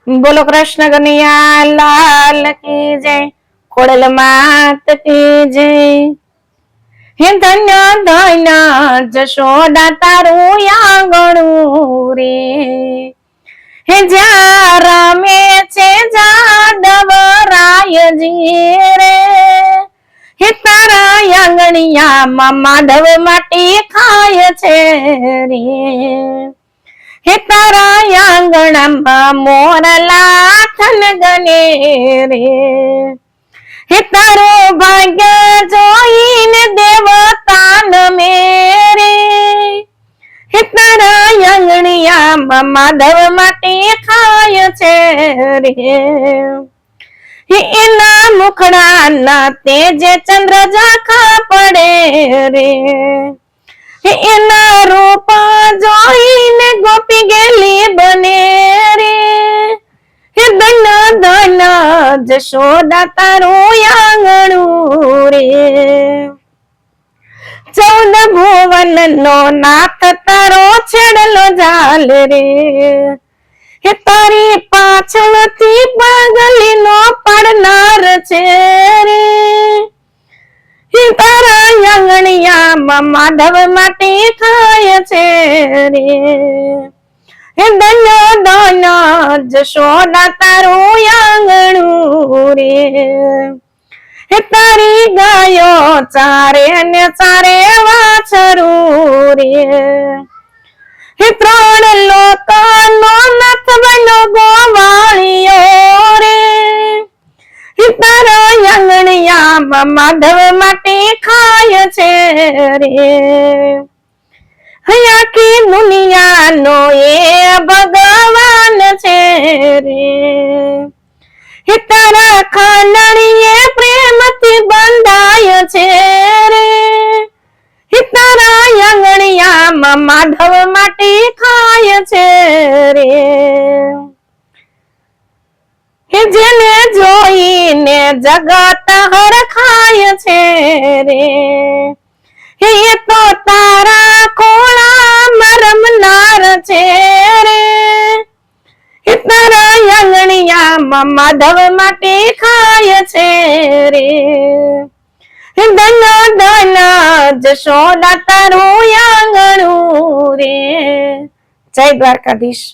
बोलो कृष्ण कन्हैया लाल की जय। खोड़ल मात की जय। हे धन्य धन्य जशोदा तारू आंगणું रे। हे જ્યાં રમે છે જાદવરાયજી રે। હે તારા આંગણિયામાં માધવ માટી ખાય છે રે। હે તારા આંગણામાં મોરલા થનગને રે। હે તારું ભાગ્ય જોઈને દેવતા નમે રે। હે તારા આંગણિયામાં માધવ માટી ખાય છે રે। હે એના મુખડાના તેજે ચંદ્ર ઝાંખા પડે રે। હે એના રૂપ જોઈને ગોપી ગેલી બને રે। હે ધન્ય ધન્ય જશોદા તારું આંગણું રે। 14 ભુવન નો નાથ તારો છેડલો ઝાલ રે। હે તારી પાછળથી પાગલી નો પાડનાર છે રે। હે તારા આંગણિયામાં માધવ માટી ખાય છે રે। હે ધન્ય ધન્ય જશોદા તારું આંગણું રે। હે તારી ગાયો ચારે ને ચારે વાછરું રે। હે 3 લોકનો નાથ બન્યો ગોવાળિયો રે। હે તારા આંગણિયામાં માધવ માટી ખાય છે રે। હે આખી દુનિયાનો એ ભગવાન છે રે। હે તારા ખાનણીએ પ્રેમથી બંધાય છે રે। હે તારા આંગણિયામાં માધવ માટી ખાય છે રે। હે જેને જોઈને જગત હરખાય છે રે। હે તો તારા ખોળામાં રમનાર છે રે। હે તારા આંગણિયામાં માધવ માટી ખાય છે રે। હે ધન્ય ધન્ય જશોદા તારું આંગણું રે। જય દ્વારકાધીશ।